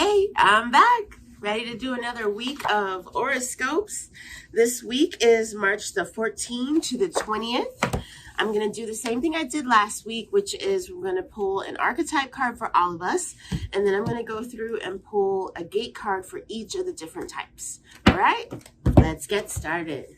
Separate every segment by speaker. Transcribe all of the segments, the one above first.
Speaker 1: Hey, I'm back, ready to do another week of horoscopes. This week is March the 14th to the 20th. I'm going to do the same thing I did last week, which is we're going to pull an archetype card for all of us, and then I'm going to go through and pull a gate card for each of the different types. All right, let's get started.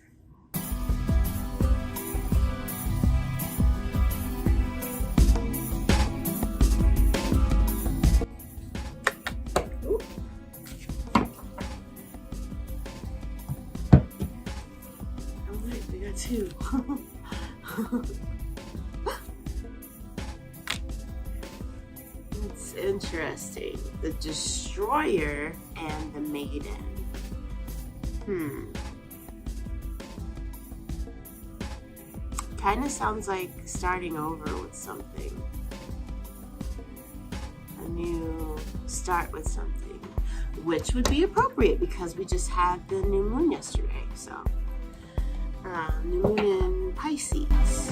Speaker 1: Too. It's interesting. The Destroyer and the Maiden. Kind of sounds like starting over with something. A new start with something, which would be appropriate because we just had the new moon yesterday. So new moon in Pisces.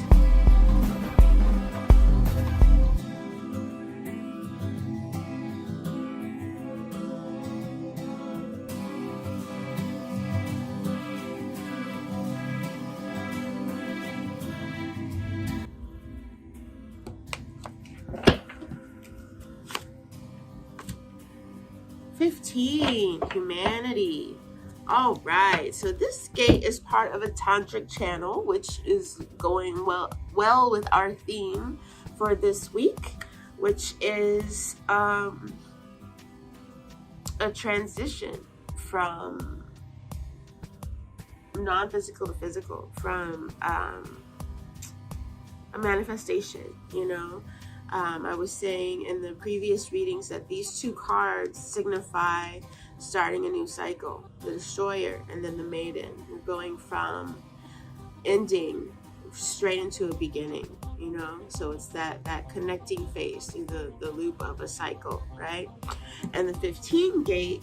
Speaker 1: Humanity. All right, so this gate is part of a tantric channel, which is going well with our theme for this week, which is a transition from non-physical to physical, from a manifestation, you know. I was saying in the previous readings that these two cards signify starting a new cycle, the Destroyer and then the Maiden. You're going from ending straight into a beginning, you know. So it's that connecting phase through the loop of a cycle, right? And the 15 gate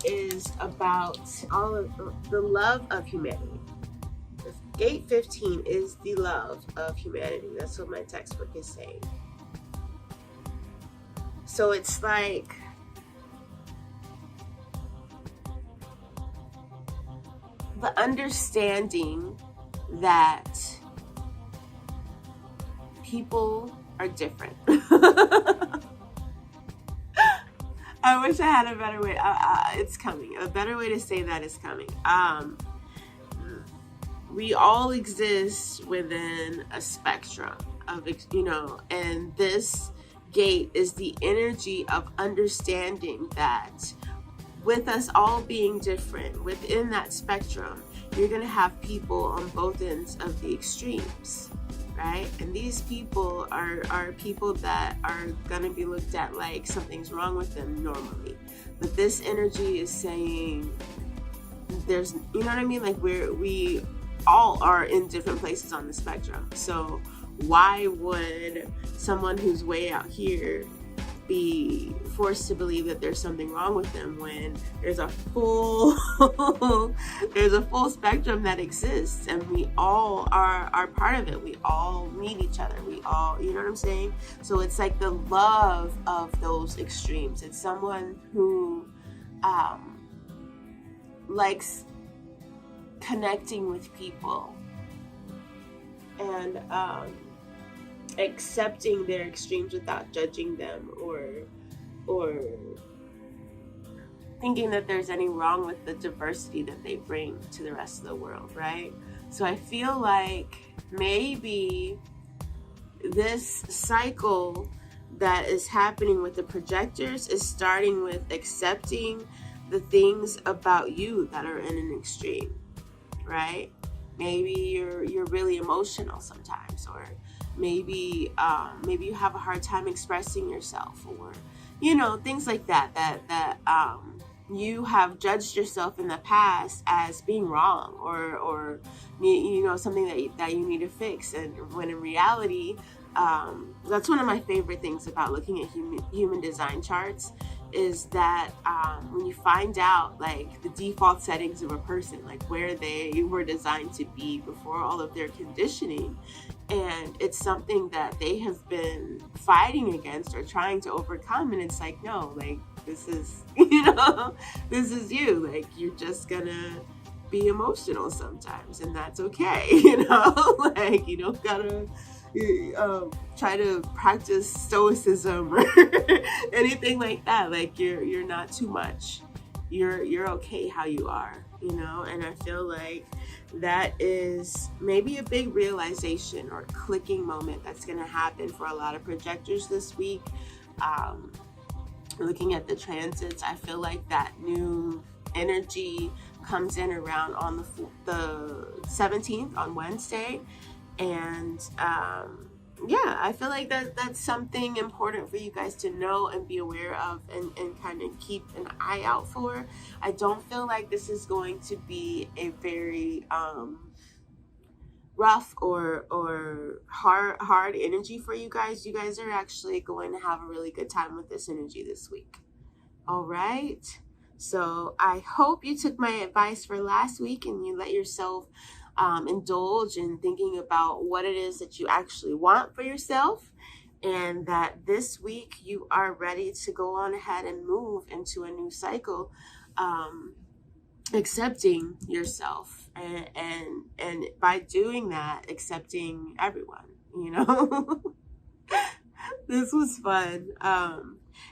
Speaker 1: is about all of the love of humanity. Gate 15 is the love of humanity. That's what my textbook is saying. So it's like the understanding that people are different. I wish I had a better way. It's coming. A better way to say that is coming. We all exist within a spectrum of, you know, and this gate is the energy of understanding that with us all being different within that spectrum, you're going to have people on both ends of the extremes, right? And these people are people that are going to be looked at like something's wrong with them normally. But this energy is saying there's, you know what I mean? Like we all are in different places on the spectrum. So why would someone who's way out here be forced to believe that there's something wrong with them when there's a full spectrum that exists, and we all are part of it. We all need each other. We all, you know what I'm saying? So it's like the love of those extremes. It's someone who likes connecting with people and accepting their extremes without judging them or thinking that there's any wrong with the diversity that they bring to the rest of the world, right? So I feel like maybe this cycle that is happening with the projectors is starting with accepting the things about you that are in an extreme, right? Maybe you're really emotional sometimes, or maybe you have a hard time expressing yourself, or you know, things like that you have judged yourself in the past as being wrong, or you know, something that you need to fix. And when in reality, that's one of my favorite things about looking at human design charts, is that when you find out like the default settings of a person, like where they were designed to be before all of their conditioning, and it's something that they have been fighting against or trying to overcome, and it's like, no, like this is, you know, this is you. Like, you're just gonna be emotional sometimes, and that's okay. You know, like, you don't gotta try to practice stoicism or anything like that. Like, you're not too much. You're okay how you are, you know. And I feel like that is maybe a big realization or clicking moment that's going to happen for a lot of projectors this week. Looking at the transits, I feel like that new energy comes in around on the 17th, on Wednesday. And yeah, I feel like that's something important for you guys to know and be aware of, and kind of keep an eye out for. I don't feel like this is going to be a very rough or hard energy for you guys. You guys are actually going to have a really good time with this energy this week. All right. So I hope you took my advice for last week and you let yourself indulge in thinking about what it is that you actually want for yourself, and that this week you are ready to go on ahead and move into a new cycle, accepting yourself, and by doing that, accepting everyone, you know. This was fun.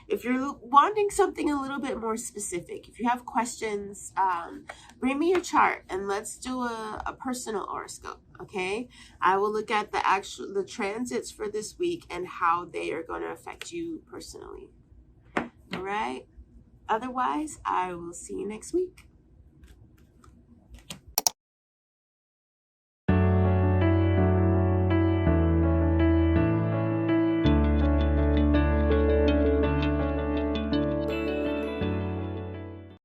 Speaker 1: If you're wanting something a little bit more specific, if you have questions, bring me your chart and let's do a personal horoscope, okay? I will look at the transits for this week and how they are going to affect you personally. All right? Otherwise, I will see you next week.